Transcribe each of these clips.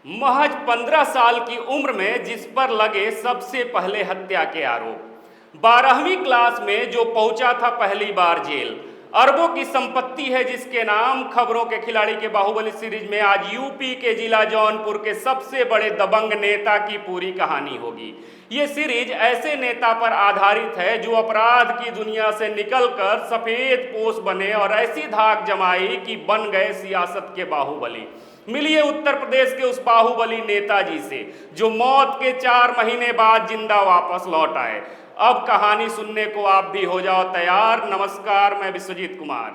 महज 15 साल की उम्र में जिस पर लगे सबसे पहले हत्या के आरोप, 12वीं क्लास में जो पहुंचा था पहली बार जेल, अरबों की संपत्ति है जिसके नाम, खबरों के खिलाड़ी के बाहुबली सीरीज में आज यूपी के जिला जौनपुर के सबसे बड़े दबंग नेता की पूरी कहानी होगी। ये सीरीज ऐसे नेता पर आधारित है जो अपराध की दुनिया से निकलकर सफेद पोश बने और ऐसी धाक जमाई कि बन गए सियासत के बाहुबली। मिलिए उत्तर प्रदेश के उस बाहुबली नेताजी से जो मौत के 4 महीने बाद जिंदा वापस लौट आए। अब कहानी सुनने को आप भी हो जाओ तैयार। नमस्कार, मैं विश्वजीत कुमार।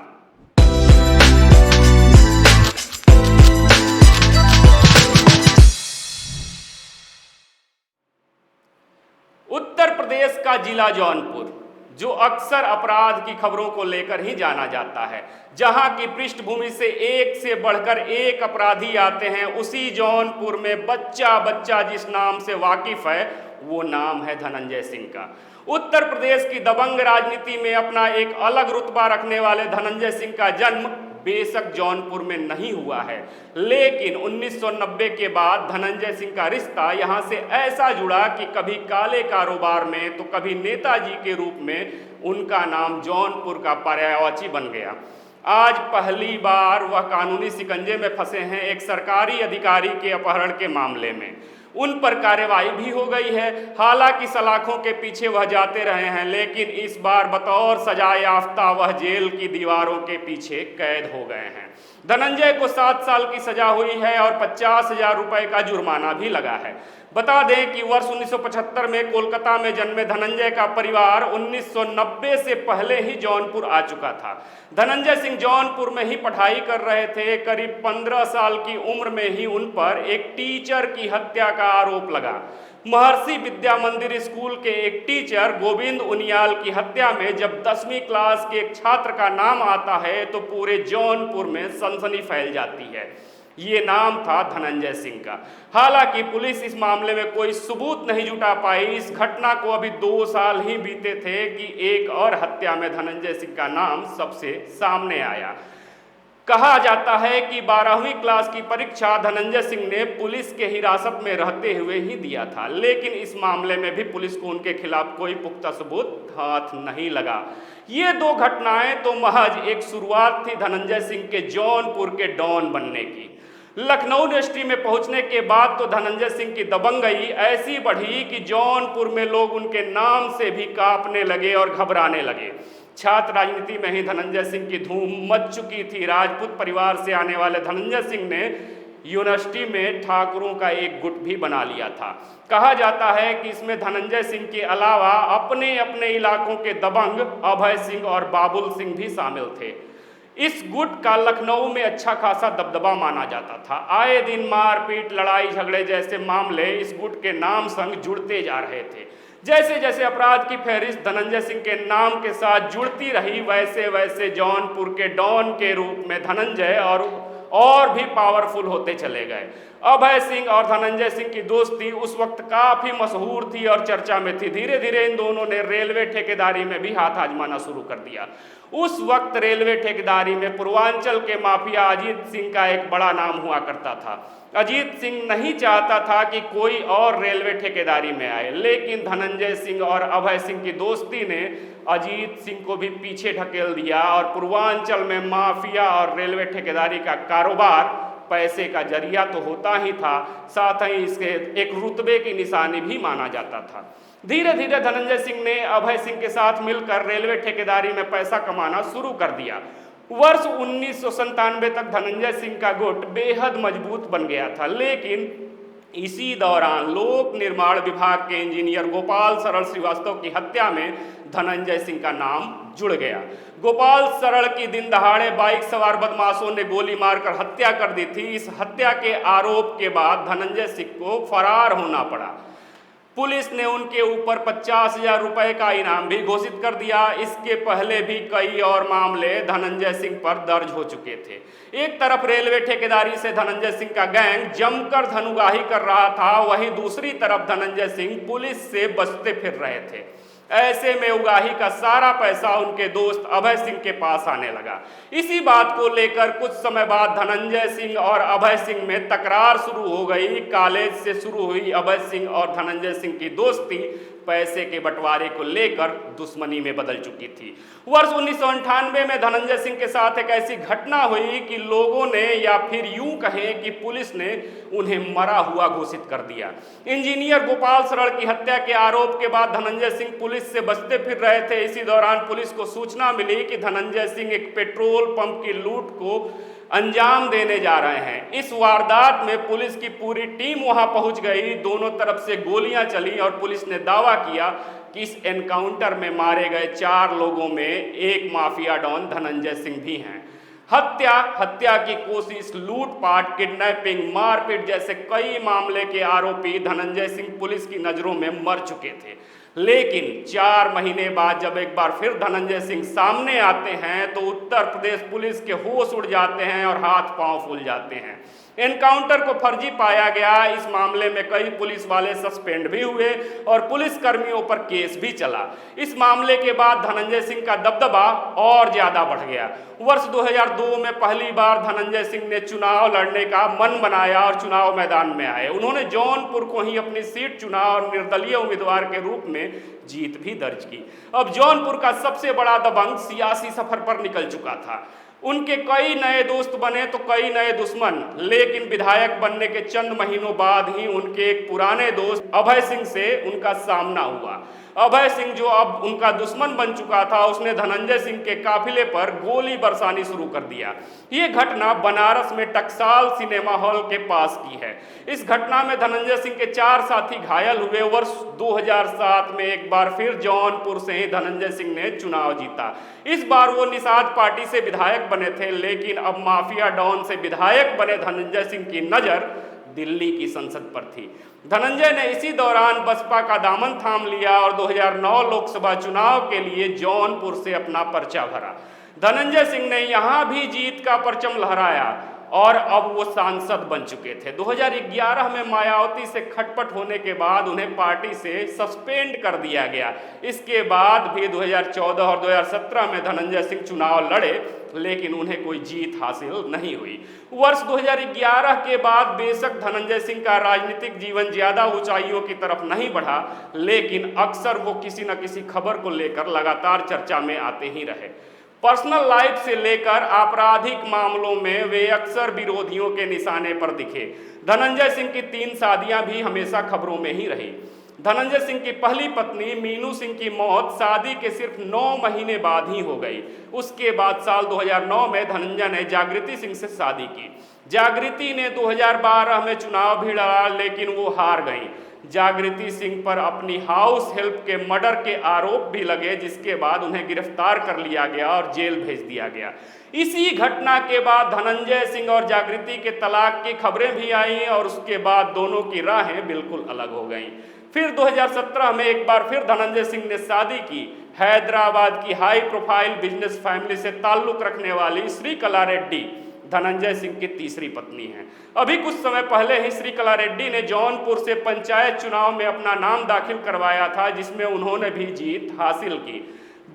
उत्तर प्रदेश का जिला जौनपुर, जो अक्सर अपराध की खबरों को लेकर ही जाना जाता है, जहां की पृष्ठभूमि से एक से बढ़कर एक अपराधी आते हैं, उसी जौनपुर में बच्चा बच्चा जिस नाम से वाकिफ है वो नाम है धनंजय सिंह का। उत्तर प्रदेश की दबंग राजनीति में अपना एक अलग रुतबा रखने वाले धनंजय सिंह का जन्म बेशक जौनपुर में नहीं हुआ है, लेकिन 1990 के बाद धनंजय सिंह का रिश्ता यहां से ऐसा जुड़ा कि कभी काले कारोबार में तो कभी नेताजी के रूप में उनका नाम जौनपुर का पर्यायवाची बन गया। आज पहली बार वह कानूनी शिकंजे में फंसे हैं एक सरकारी अधिकारी के अपहरण के मामले में। उन पर कार्रवाई भी हो गई है, हालांकि सलाखों के पीछे वह जाते रहे हैं, लेकिन इस बार बतौर सजा याफ्ता वह जेल की दीवारों के पीछे कैद हो गए हैं। धनंजय को 7 साल की सजा हुई है और 50,000 रुपए का जुर्माना भी लगा है। बता दें कि वर्ष 1975 में कोलकाता में जन्मे धनंजय का परिवार 1990 से पहले ही जौनपुर आ चुका था। धनंजय सिंह जौनपुर में ही पढ़ाई कर रहे थे। करीब 15 साल की उम्र में ही उन पर एक टीचर की हत्या का आरोप लगा। महर्षि विद्या मंदिर स्कूल के एक टीचर गोविंद उनियाल की हत्या में जब 10वीं क्लास के एक छात्र का नाम आता है तो पूरे जौनपुर में सनसनी फैल जाती है। ये नाम था धनंजय सिंह का। हालांकि पुलिस इस मामले में कोई सबूत नहीं जुटा पाई। इस घटना को अभी 2 साल ही बीते थे कि एक और हत्या में धनंजय सिंह का नाम सबसे सामने आया। कहा जाता है कि 12वीं क्लास की परीक्षा धनंजय सिंह ने पुलिस के हिरासत में रहते हुए ही दिया था, लेकिन इस मामले में भी पुलिस को उनके खिलाफ कोई पुख्ता सबूत हाथ नहीं लगा। ये 2 घटनाएं तो महज एक शुरुआत थी धनंजय सिंह के जौनपुर के डॉन बनने की। लखनऊ यूनिवर्सिटी में पहुंचने के बाद तो धनंजय सिंह की दबंगई ऐसी बढ़ी कि जौनपुर में लोग उनके नाम से भी कांपने लगे और घबराने लगे। छात्र राजनीति में ही धनंजय सिंह की धूम मच चुकी थी। राजपूत परिवार से आने वाले धनंजय सिंह ने यूनिवर्सिटी में ठाकुरों का एक गुट भी बना लिया था। कहा जाता है कि इसमें धनंजय सिंह के अलावा अपने अपने इलाकों के दबंग अभय सिंह और बाबुल सिंह भी शामिल थे। इस गुट का लखनऊ में अच्छा खासा दबदबा माना जाता था। आए दिन मारपीट, लड़ाई झगड़े जैसे मामले इस गुट के नाम संग जुड़ते जा रहे थे। जैसे जैसे अपराध की फहरिस्त धनंजय सिंह के नाम के साथ जुड़ती रही, वैसे वैसे जौनपुर के डॉन के रूप में धनंजय और भी पावरफुल होते चले गए। अभय सिंह और धनंजय सिंह की दोस्ती उस वक्त काफी मशहूर थी और चर्चा में थी। धीरे धीरे इन दोनों ने रेलवे ठेकेदारी में भी हाथ आजमाना शुरू कर दिया। उस वक्त रेलवे ठेकेदारी में पूर्वांचल के माफिया अजीत सिंह का एक बड़ा नाम हुआ करता था। अजीत सिंह नहीं चाहता था कि कोई और रेलवे ठेकेदारी में आए, लेकिन धनंजय सिंह और अभय सिंह की दोस्ती ने अजीत सिंह को भी पीछे ढकेल दिया और पूर्वांचल में माफिया और रेलवे ठेकेदारी का कारोबार पैसे का जरिया तो होता ही था, साथ ही इसके एक रुतबे की निशानी भी माना जाता था। धीरे धीरे धनंजय सिंह ने अभय सिंह के साथ मिलकर रेलवे ठेकेदारी में पैसा कमाना शुरू कर दिया। वर्ष 1997 तक धनंजय सिंह का गुट बेहद मजबूत बन गया था, लेकिन इसी दौरान लोक निर्माण विभाग के इंजीनियर गोपाल सरल श्रीवास्तव की हत्या में धनंजय सिंह का नाम जुड़ गया। गोपाल सरल की दिन दहाड़े बाइक सवार बदमाशों ने गोली मारकर हत्या कर दी थी। इस हत्या के आरोप के बाद धनंजय सिंह को फरार होना पड़ा। पुलिस ने उनके ऊपर 50,000 रुपए का इनाम भी घोषित कर दिया। इसके पहले भी कई और मामले धनंजय सिंह पर दर्ज हो चुके थे। एक तरफ रेलवे ठेकेदारी से धनंजय सिंह का गैंग जमकर धनुगाही कर रहा था, वहीं दूसरी तरफ धनंजय सिंह पुलिस से बचते फिर रहे थे। ऐसे में उगाही का सारा पैसा उनके दोस्त अभय सिंह के पास आने लगा। इसी बात को लेकर कुछ समय बाद धनंजय सिंह और अभय सिंह में तकरार शुरू हो गई। कॉलेज से शुरू हुई अभय सिंह और धनंजय सिंह की दोस्ती पैसे के बंटवारे को लेकर दुश्मनी में बदल चुकी थी। वर्ष 1998 में धनंजय सिंह के साथ एक ऐसी घटना हुई कि लोगों ने, या फिर यूं कहें कि पुलिस ने, उन्हें मरा हुआ घोषित कर दिया। इंजीनियर गोपाल शरण की हत्या के आरोप के बाद धनंजय सिंह पुलिस से बचते फिर रहे थे। इसी दौरान पुलिस को सूचना मिली कि धनंजय सिंह एक पेट्रोल पंप की लूट को अंजाम देने जा रहे हैं। इस वारदात में पुलिस की पूरी टीम वहां पहुंच गई। दोनों तरफ से गोलियां चली और पुलिस ने दावा किया कि इस एनकाउंटर में मारे गए 4 लोगों में एक माफिया डॉन धनंजय सिंह भी हैं। हत्या की कोशिश, लूटपाट, किडनैपिंग, मारपीट जैसे कई मामले के आरोपी धनंजय सिंह पुलिस की नजरों में मर चुके थे। लेकिन 4 महीने बाद जब एक बार फिर धनंजय सिंह सामने आते हैं तो उत्तर प्रदेश पुलिस के होश उड़ जाते हैं और हाथ पांव फूल जाते हैं। एनकाउंटर को फर्जी पाया गया। इस मामले में कई पुलिस वाले सस्पेंड भी हुए और पुलिस कर्मियों पर केस भी चला। इस मामले के बाद धनंजय सिंह का दबदबा और ज्यादा बढ़ गया। वर्ष 2002 में पहली बार धनंजय सिंह ने चुनाव लड़ने का मन बनाया और चुनाव मैदान में आए। उन्होंने जौनपुर को ही अपनी सीट चुना और निर्दलीय उम्मीदवार के रूप में जीत भी दर्ज की। अब जौनपुर का सबसे बड़ा दबंग सियासी सफर पर निकल चुका था। उनके कई नए दोस्त बने तो कई नए दुश्मन, लेकिन विधायक बनने के चंद महीनों बाद ही उनके एक पुराने दोस्त अभय सिंह से उनका सामना हुआ। अभय सिंह, जो अब उनका दुश्मन बन चुका था, उसने धनंजय सिंह के काफिले पर गोली बरसानी शुरू कर दिया। ये घटना बनारस में टकसाल सिनेमा हॉल के पास की है। इस घटना में धनंजय सिंह के 4 साथी घायल हुए। वर्ष 2007 में एक बार फिर जौनपुर से ही धनंजय सिंह ने चुनाव जीता। इस बार वो निषाद पार्टी से विधायक बने थे, लेकिन अब माफिया डॉन से विधायक बने धनंजय सिंह की नजर दिल्ली की संसद पर थी। धनंजय ने इसी दौरान बसपा का दामन थाम लिया और 2009 लोकसभा चुनाव के लिए जौनपुर से अपना पर्चा भरा। धनंजय सिंह ने यहां भी जीत का परचम लहराया और अब वो सांसद बन चुके थे। 2011 में मायावती से खटपट होने के बाद उन्हें पार्टी से सस्पेंड कर दिया गया। इसके बाद भी 2014 और 2017 में धनंजय सिंह चुनाव लड़े, लेकिन उन्हें कोई जीत हासिल नहीं हुई। वर्ष 2011 के बाद बेशक धनंजय सिंह का राजनीतिक जीवन ज्यादा ऊंचाइयों की तरफ नहीं बढ़ा, लेकिन अक्सर वो किसी न किसी खबर को लेकर लगातार चर्चा में आते ही रहे। पर्सनल लाइफ से लेकर आपराधिक मामलों में वे अक्सर विरोधियों के निशाने पर दिखे। धनंजय सिंह की 3 शादियां भी हमेशा खबरों में ही रही। धनंजय सिंह की पहली पत्नी मीनू सिंह की मौत शादी के सिर्फ 9 महीने बाद ही हो गई। उसके बाद साल 2009 में धनंजय ने जागृति सिंह से शादी की। जागृति ने 2012 में चुनाव भी लड़ा, लेकिन वो हार गई। जागृति सिंह पर अपनी हाउस हेल्प के मर्डर के आरोप भी लगे, जिसके बाद उन्हें गिरफ्तार कर लिया गया और जेल भेज दिया गया। इसी घटना के बाद धनंजय सिंह और जागृति के तलाक की खबरें भी आईं और उसके बाद दोनों की राहें बिल्कुल अलग हो गईं। फिर 2017 में एक बार फिर धनंजय सिंह ने शादी की। हैदराबाद की हाई प्रोफाइल बिजनेस फैमिली से ताल्लुक रखने वाली श्रीकला रेड्डी धनंजय सिंह की तीसरी पत्नी हैं। अभी कुछ समय पहले ही श्रीकला रेड्डी ने जौनपुर से पंचायत चुनाव में अपना नाम दाखिल करवाया था, जिसमें उन्होंने भी जीत हासिल की।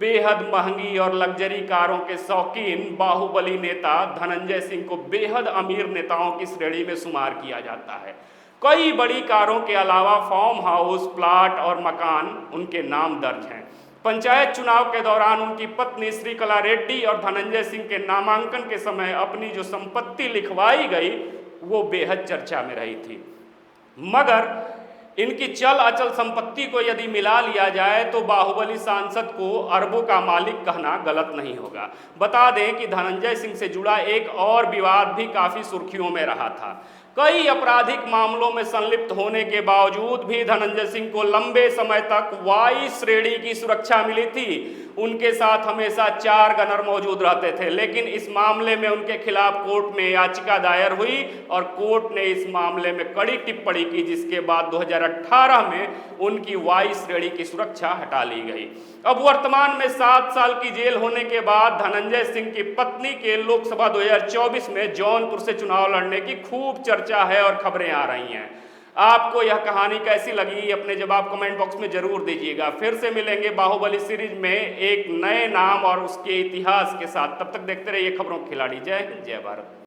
बेहद महंगी और लग्जरी कारों के शौकीन बाहुबली नेता धनंजय सिंह को बेहद अमीर नेताओं की श्रेणी में शुमार किया जाता है। कई बड़ी कारों के अलावा फार्म हाउस, प्लाट और मकान उनके नाम दर्ज हैं। पंचायत चुनाव के दौरान उनकी पत्नी श्रीकला रेड्डी और धनंजय सिंह के नामांकन के समय अपनी जो संपत्ति लिखवाई गई वो बेहद चर्चा में रही थी। मगर इनकी चल अचल संपत्ति को यदि मिला लिया जाए तो बाहुबली सांसद को अरबों का मालिक कहना गलत नहीं होगा। बता दें कि धनंजय सिंह से जुड़ा एक और विवाद भी काफी सुर्खियों में रहा था। कई आपराधिक मामलों में संलिप्त होने के बावजूद भी धनंजय सिंह को लंबे समय तक वाई श्रेणी की सुरक्षा मिली थी। उनके साथ हमेशा 4 गनर मौजूद रहते थे, लेकिन इस मामले में उनके खिलाफ कोर्ट में याचिका दायर हुई और कोर्ट ने इस मामले में कड़ी टिप्पणी की, जिसके बाद 2018 में उनकी वाई श्रेणी की सुरक्षा हटा ली गई। अब वर्तमान में 7 साल की जेल होने के बाद धनंजय सिंह की पत्नी के लोकसभा 2024 में जौनपुर से चुनाव लड़ने की खूब चर्चा है और खबरें आ रही हैं। आपको यह कहानी कैसी लगी अपने जवाब कमेंट बॉक्स में जरूर दीजिएगा। फिर से मिलेंगे बाहुबली सीरीज में एक नए नाम और उसके इतिहास के साथ। तब तक देखते रहिए खबरों के खिलाड़ी। जय हिंद, जय भारत।